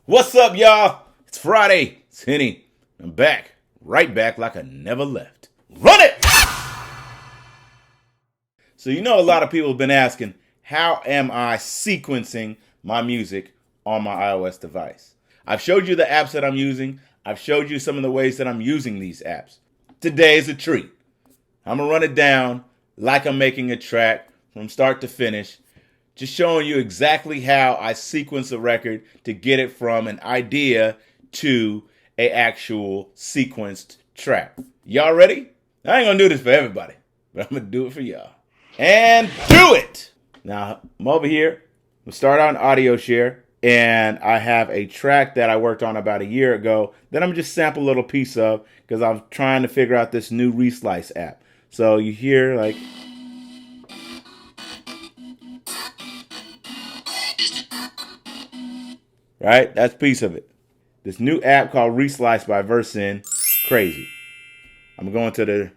What's up, y'all? It's Friday. It's Henny. I'm back. Right back like I never left. Run it! So you know a lot of people have been asking, how am I sequencing my music on my iOS device? I've showed you the apps that I'm using. I've showed you some of the ways that I'm using these apps. Today is a treat. I'm going to run it down like I'm making a track from start to finish, just showing you exactly how I sequence a record to get it from an idea to an actual sequenced track. Y'all ready? I ain't going to do this for everybody, but I'm going to do it for y'all. And do it! Now, I'm over here. We'll start on audio share. And I have a track that I worked on about a year ago that I'm just sample a little piece of because I'm trying to figure out this new Reslice app. So you hear like... Right? That's a piece of it. This new app called Reslice by Versin. Crazy. I'm going to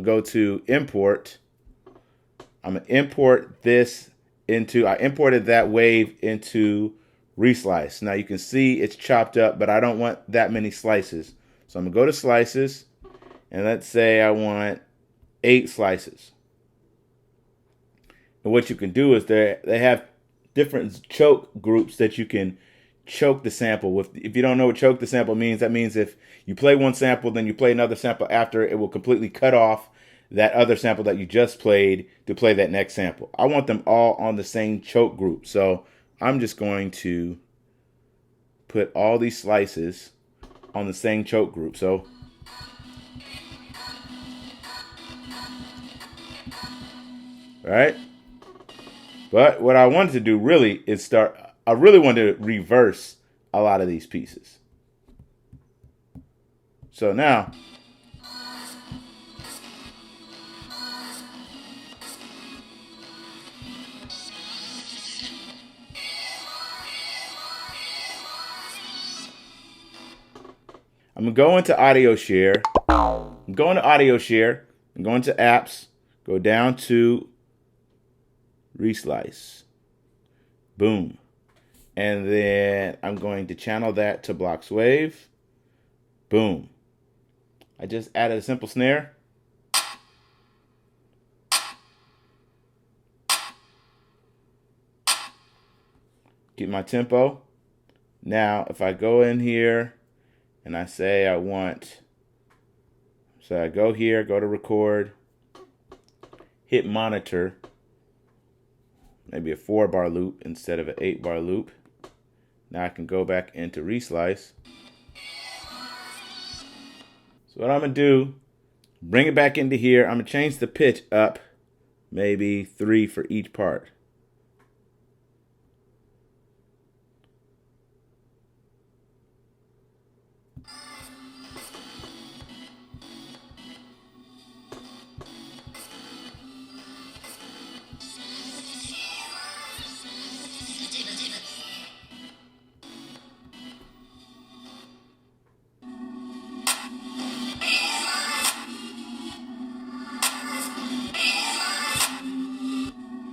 go to import. I'm going to import this into... I imported that wave into Reslice. Now you can see it's chopped up, but I don't want that many slices. So I'm going to go to slices, and let's say I want 8 slices. And what you can do is they have different choke groups that you can choke the sample with. If you don't know what choke the sample means, that means if you play one sample, then you play another sample after, it will completely cut off that other sample that you just played to play that next sample. I want them all on the same choke group. So I'm just going to put all these slices on the same choke group. So right? But what I wanted to do really is I really wanted to reverse a lot of these pieces. So now, I'm going to go into audio share. I'm going to audio share. I'm going to apps. Go down to Reslice. Boom. And then I'm going to channel that to Blocks Wave. Boom. I just added a simple snare. Get my tempo. Now, if I go in here and I say I want, so I go here, go to record, hit monitor, maybe a 4-bar loop instead of an 8-bar loop. Now I can go back into Reslice. So what I'm going to do, bring it back into here. I'm going to change the pitch up, maybe 3 for each part.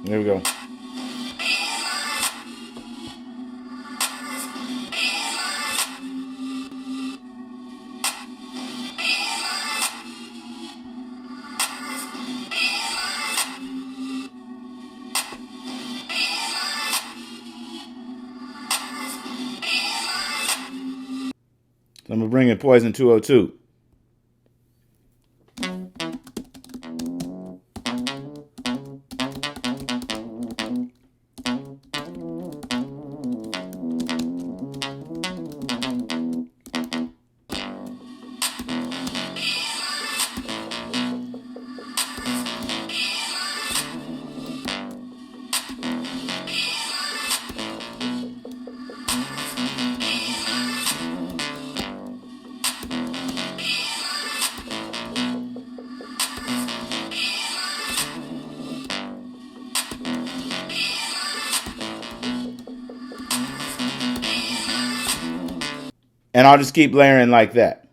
There we go. So I'm going to bring in Poison 202. And I'll just keep layering like that.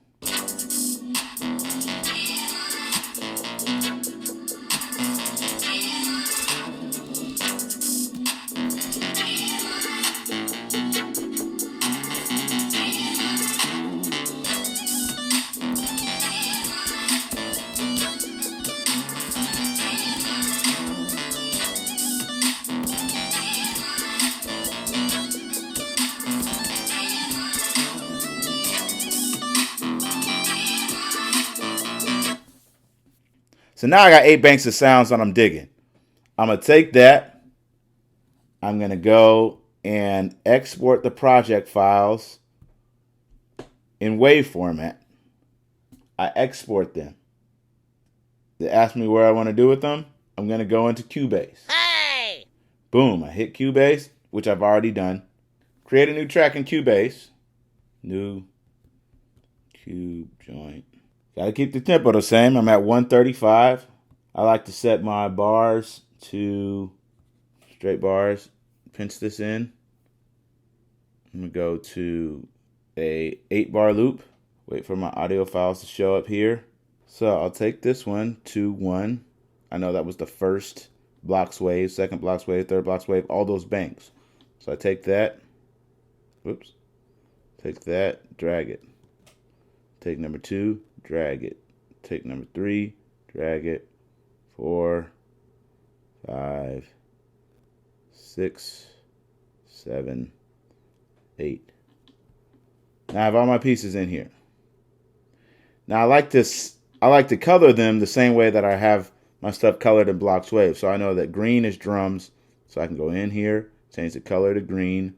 So now I got 8 banks of sounds that I'm digging. I'm going to take that. I'm going to go and export the project files in WAV format. I export them. They ask me where I want to do with them. I'm going to go into Cubase. Hey! Boom, I hit Cubase, which I've already done. Create a new track in Cubase. New Cube joint. Got to keep the tempo the same. I'm at 135. I like to set my bars to straight bars. Pinch this in. I'm going to go to a 8-bar loop. Wait for my audio files to show up here. So I'll take this one to 1. I know that was the first blocks wave, second blocks wave, third blocks wave, all those banks. So I take that. Whoops. Take that, drag it. Take number 2, drag it. Take number 3, drag it. 4, 5, 6, 7, 8. Now I have all my pieces in here. Now I like to color them the same way that I have my stuff colored in blocks wave. So I know that green is drums, so I can go in here, change the color to green.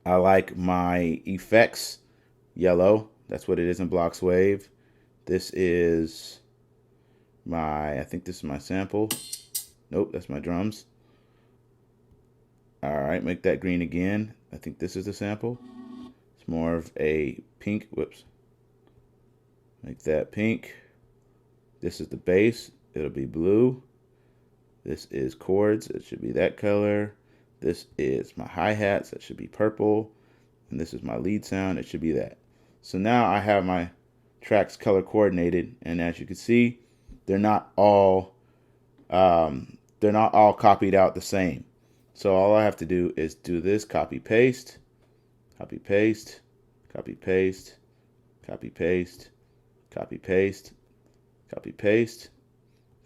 I like my effects yellow. That's what it is in blocks wave. This is I think this is my sample. Nope, that's my drums. All right, make that green again. I think this is the sample. It's more of a pink. Whoops. Make that pink. This is the bass. It'll be blue. This is chords. It should be that color. This is my hi-hats. That should be purple. And this is my lead sound. It should be that. So now I have my tracks color coordinated. And as you can see, they're not all copied out the same. So all I have to do is do this, copy paste, copy paste, copy paste, copy paste, copy paste, copy paste,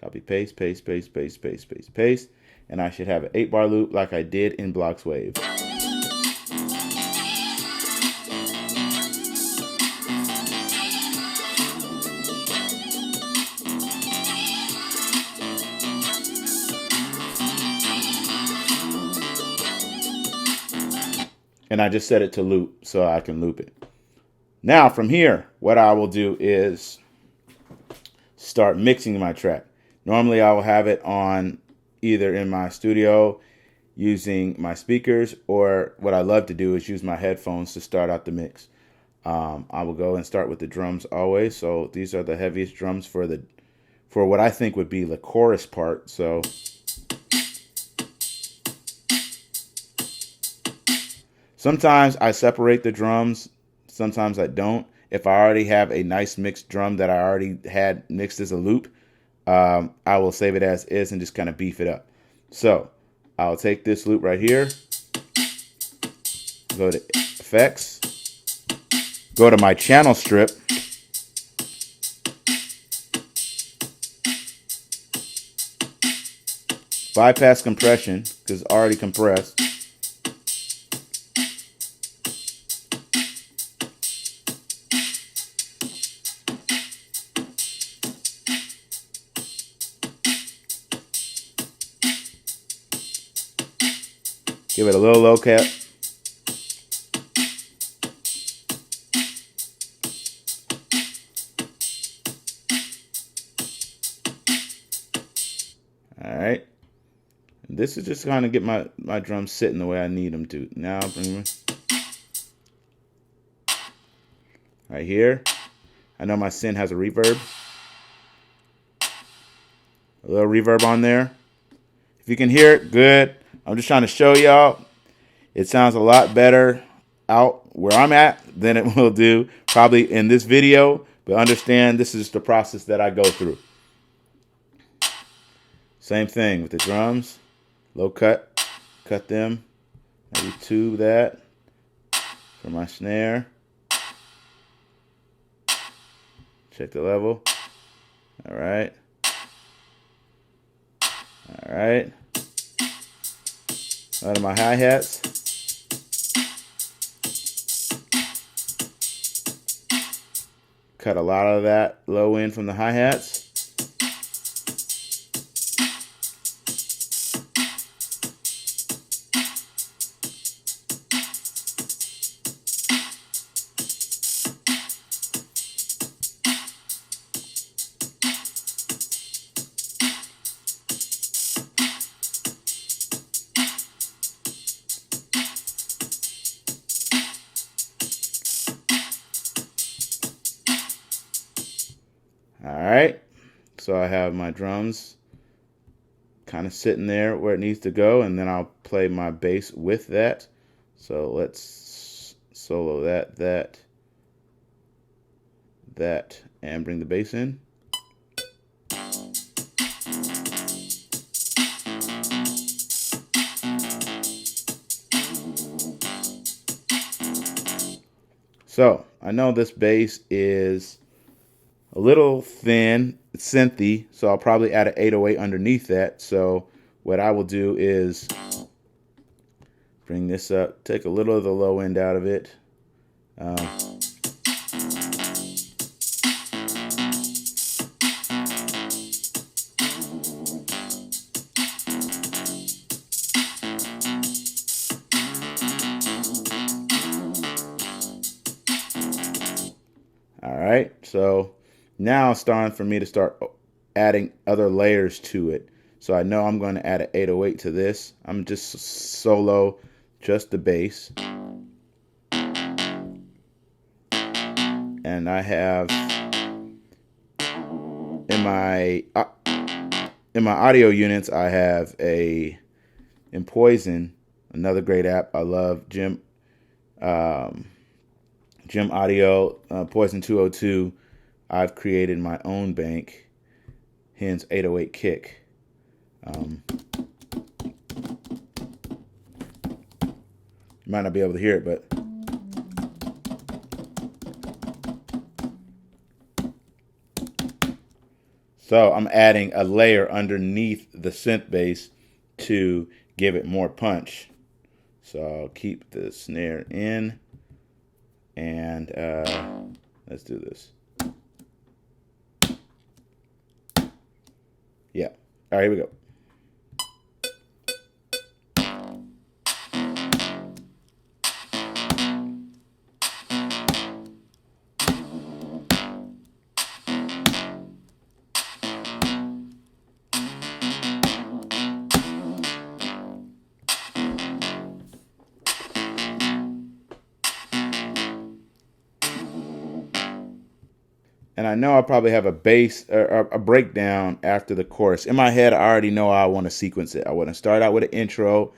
copy paste, paste, paste, paste, paste, paste, paste, and I should have an 8-bar loop like I did in blocks wave. And I just set it to loop so I can loop it. Now from here, what I will do is start mixing my track. Normally I will have it on either in my studio using my speakers, or what I love to do is use my headphones to start out the mix. I will go and start with the drums always. So these are the heaviest drums for what I think would be the chorus part. So sometimes I separate the drums, sometimes I don't. If I already have a nice mixed drum that I already had mixed as a loop, I will save it as is and just kind of beef it up. So I'll take this loop right here, go to effects, go to my channel strip, bypass compression because it's already compressed. Give it a little low cut. All right. And this is just kind of get my drums sitting the way I need them to. Now, bring them right here. I know my Sin has a reverb. A little reverb on there. If you can hear it, good. I'm just trying to show y'all it sounds a lot better out where I'm at than it will do probably in this video, but understand this is the process that I go through. Same thing with the drums, low cut them, maybe tube that for my snare. Check the level. All right. All right. Out of my hi-hats. Cut a lot of that low end from the hi-hats. All right. So I have my drums kind of sitting there where it needs to go, and then I'll play my bass with that. So let's solo that, and bring the bass in. So I know this bass is a little thin, it's synthy, so I'll probably add an 808 underneath that. So what I will do is bring this up, take a little of the low end out of it. All right, so now it's starting for me to start adding other layers to it. So I know I'm going to add an 808 to this. I'm just solo just the bass. And I have in my audio units, I have in Poison, another great app. I love Jim Audio, Poison 202. I've created my own bank, hence 808 kick. You might not be able to hear it, but so I'm adding a layer underneath the synth bass to give it more punch. So I'll keep the snare in, and let's do this. Yeah. All right, here we go. And I know I'll probably have a bass or a breakdown after the chorus. In my head, I already know how I want to sequence it. I want to start out with an intro,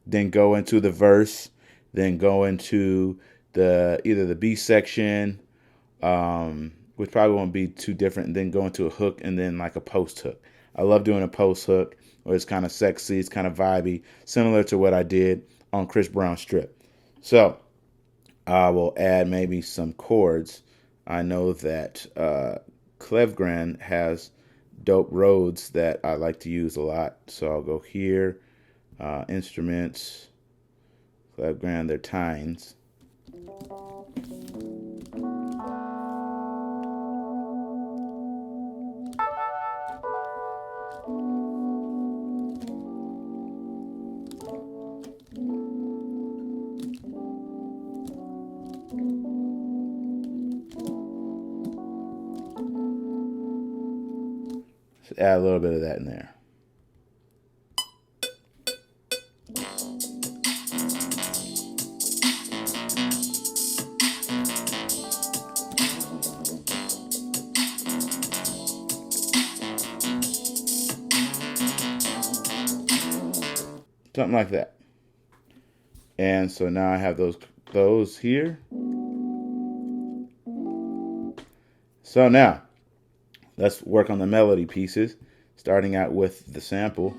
then go into the verse, then go into either the B section, which probably won't be too different, and then go into a hook and then like a post hook. I love doing a post hook where it's kind of sexy, it's kind of vibey, similar to what I did on Chris Brown's Strip. So I will add maybe some chords. I know that Clevgren has dope Rhodes that I like to use a lot. So I'll go here, instruments, Clevgren, they're tines. Just add a little bit of that in there. Something like that. And so now I have those here. So now let's work on the melody pieces, starting out with the sample.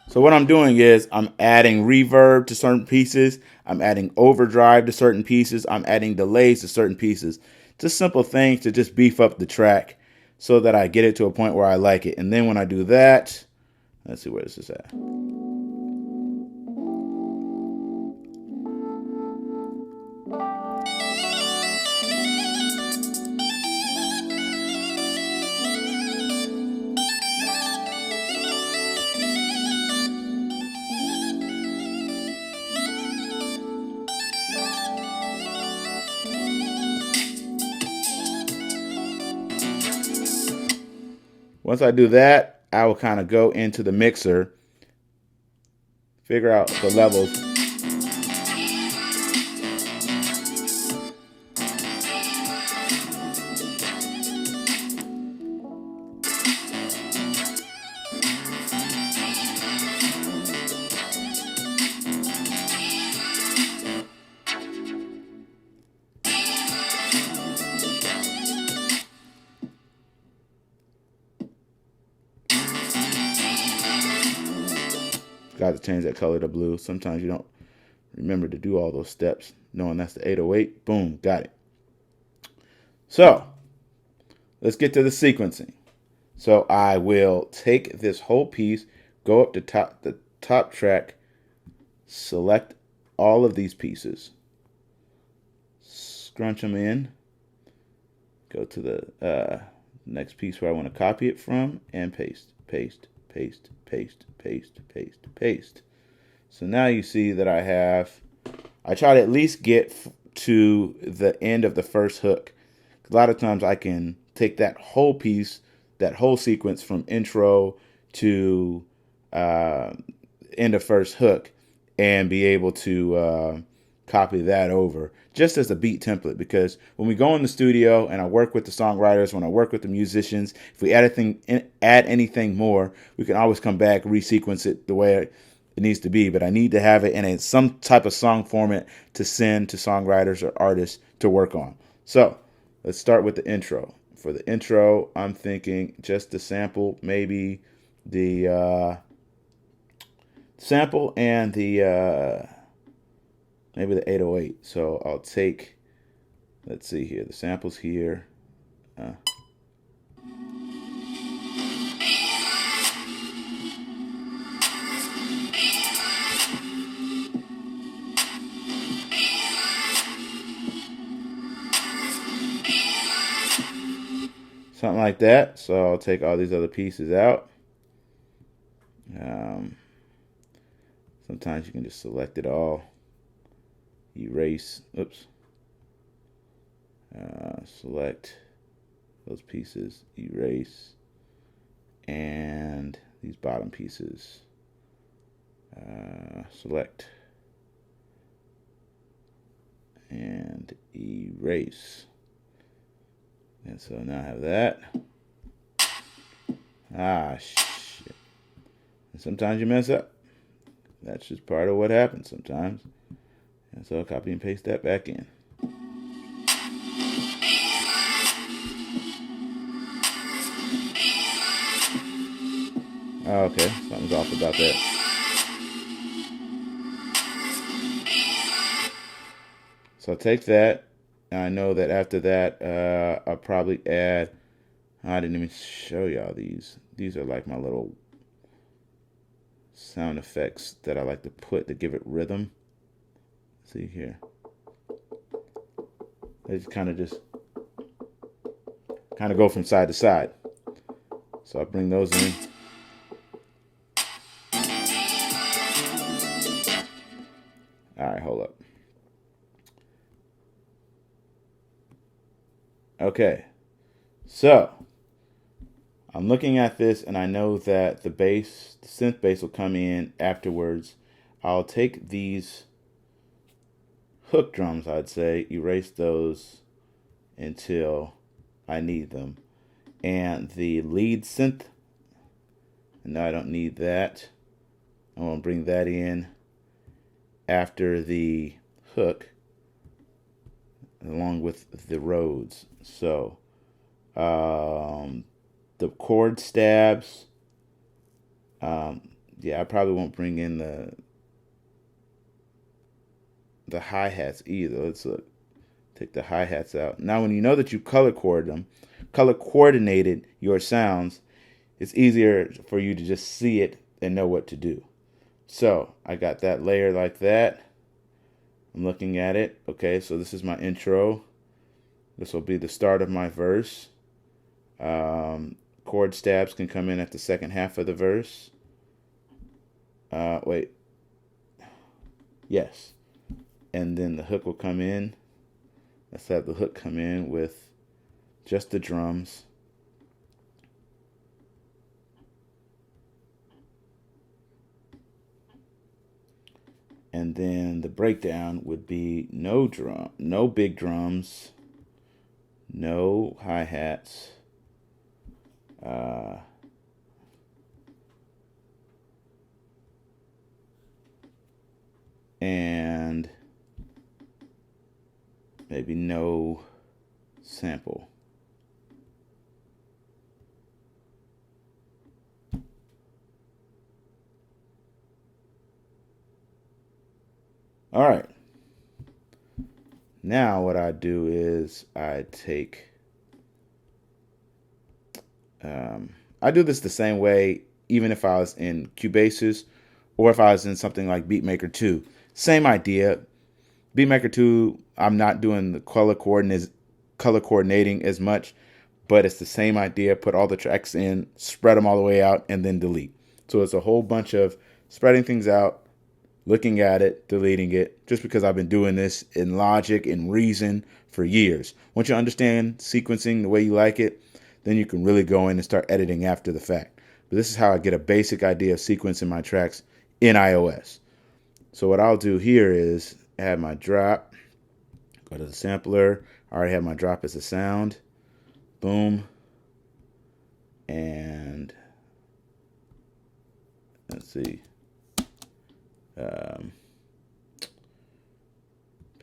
So what I'm doing is I'm adding reverb to certain pieces. I'm adding overdrive to certain pieces. I'm adding delays to certain pieces. Just simple things to just beef up the track so that I get it to a point where I like it. And then when I do that, let's see where this is at. Once I do that, I will kind of go into the mixer, figure out the levels. Got to change that color to blue. Sometimes you don't remember to do all those steps. Knowing that's the 808, boom, got it. So let's get to the sequencing. So I will take this whole piece, go up to the top track, select all of these pieces, scrunch them in, go to the next piece where I want to copy it from, and paste, paste, paste, paste, paste, paste, paste. So now you see that I try to at least get to the end of the first hook. A lot of times I can take that whole piece, that whole sequence from intro to end of first hook and be able to copy that over just as a beat template. Because when we go in the studio and I work with the songwriters, when I work with the musicians, if we add anything more, we can always come back, resequence it the way it needs to be. But I need to have it in some type of song format to send to songwriters or artists to work on. So let's start with the intro. For the intro, I'm thinking just the sample, maybe the sample and the maybe the 808. So I'll take, let's see here, the sample's here. Something like that. So I'll take all these other pieces out. Sometimes you can just select it all. Erase. Oops. Select those pieces. Erase. And these bottom pieces. Select. And erase. And so now I have that. Shit. And sometimes you mess up. That's just part of what happens sometimes. And so I'll copy and paste that back in. Okay, something's off about that. So I'll take that. And I know that after that, I'll probably add, I didn't even show y'all these. These are like my little sound effects that I like to put to give it rhythm. See here. They just kind of go from side to side. So I bring those in. All right, hold up. Okay, so I'm looking at this and I know that the bass, the synth bass will come in afterwards. I'll take these hook drums, I'd say, erase those until I need them. And the lead synth, no, I don't need that. I'm going to bring that in after the hook, along with the Rhodes. So the chord stabs, Yeah, I probably won't bring in the hi-hats either. Let's look. Take the hi-hats out. Now, when you know that you color coordinated your sounds, it's easier for you to just see it and know what to do. So I got that layer like that. I'm looking at it. Okay, so this is my intro. This will be the start of my verse. Chord stabs can come in at the second half of the verse. Wait. Yes. And then the hook will come in. Let's have the hook come in with just the drums. And then the breakdown would be no big drums, no hi-hats, and maybe no sample. All right. Now what I do is I take, I do this the same way even if I was in Cubasis or if I was in something like Beatmaker 2. Same idea. Beatmaker 2, I'm not doing the color coordinating as much, but it's the same idea. Put all the tracks in, spread them all the way out, and then delete. So it's a whole bunch of spreading things out, looking at it, deleting it, just because I've been doing this in Logic and Reason for years. Once you understand sequencing the way you like it, then you can really go in and start editing after the fact. But this is how I get a basic idea of sequencing my tracks in iOS. So what I'll do here is add my drop, go to the sampler. I already have my drop as a sound. Boom. And let's see.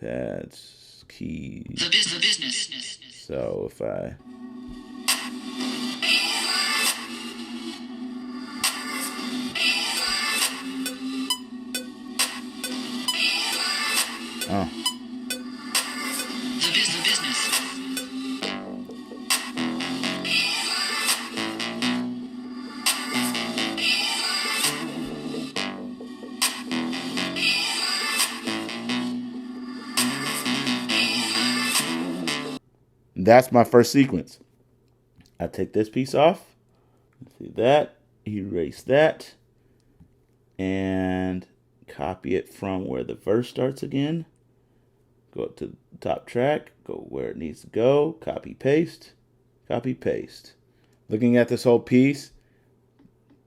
Pads, keys. The business. So if I The business. That's my first sequence. I take this piece off. See that? Erase that. And copy it from where the verse starts again. Go up to the top track. Go where it needs to go. Copy, paste. Copy, paste. Looking at this whole piece,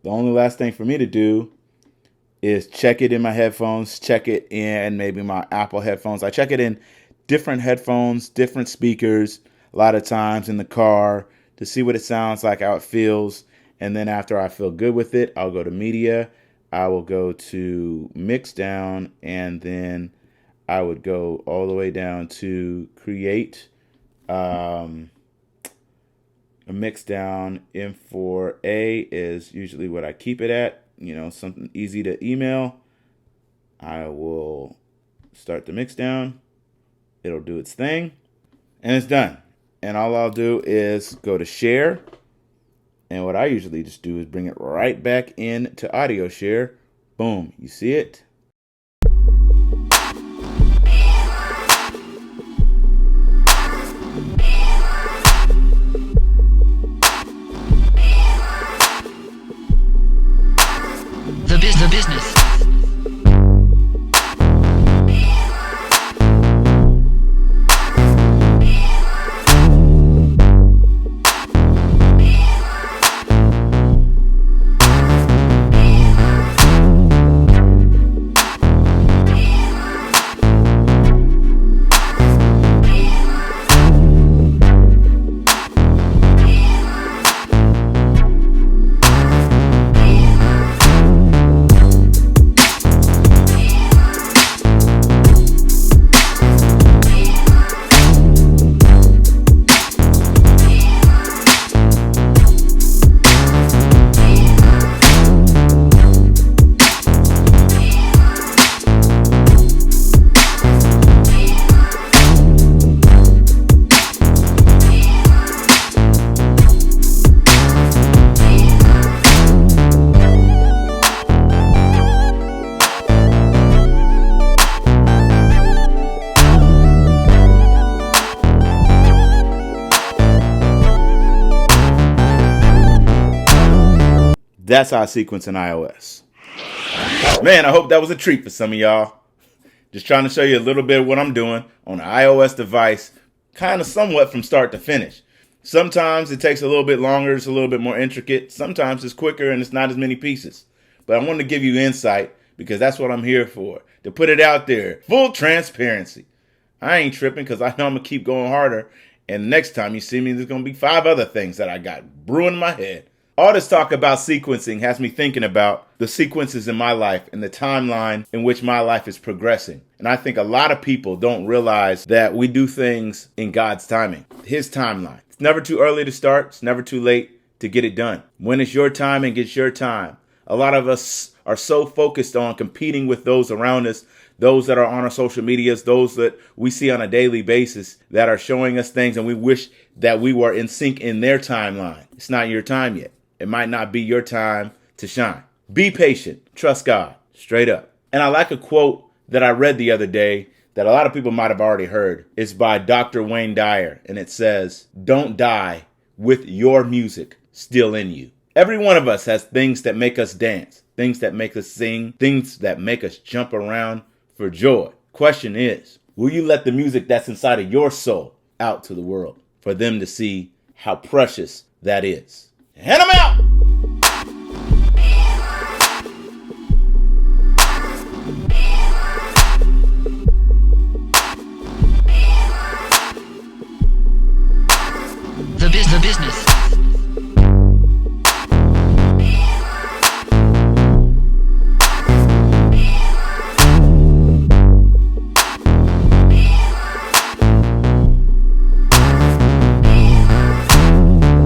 the only last thing for me to do is check it in my headphones, check it in maybe my Apple headphones. I check it in different headphones, different speakers, a lot of times in the car to see what it sounds like, how it feels. And then after I feel good with it, I'll go to media. I will go to mix down, and then I would go all the way down to create a mix down. M4A is usually what I keep it at, something easy to email. I will start the mix down. It'll do its thing, and it's done. And all I'll do is go to share. And what I usually just do is bring it right back into audio share. Boom, you see it? The business. That's how I sequence in iOS. Man, I hope that was a treat for some of y'all. Just trying to show you a little bit of what I'm doing on an iOS device, kind of somewhat from start to finish. Sometimes it takes a little bit longer, it's a little bit more intricate. Sometimes it's quicker and it's not as many pieces. But I wanted to give you insight because that's what I'm here for, to put it out there. Full transparency. I ain't tripping because I know I'm going to keep going harder. And next time you see me, there's going to be 5 other things that I got brewing in my head. All this talk about sequencing has me thinking about the sequences in my life and the timeline in which my life is progressing. And I think a lot of people don't realize that we do things in God's timing, His timeline. It's never too early to start. It's never too late to get it done. When it's your time, and it's your time. A lot of us are so focused on competing with those around us, those that are on our social medias, those that we see on a daily basis that are showing us things, and we wish that we were in sync in their timeline. It's not your time yet. It might not be your time to shine. Be patient. Trust God. Straight up. And I like a quote that I read the other day that a lot of people might have already heard. It's by Dr. Wayne Dyer, and it says, "Don't die with your music still in you." Every one of us has things that make us dance, things that make us sing, things that make us jump around for joy. Question is, will you let the music that's inside of your soul out to the world for them to see how precious that is? And I'm out!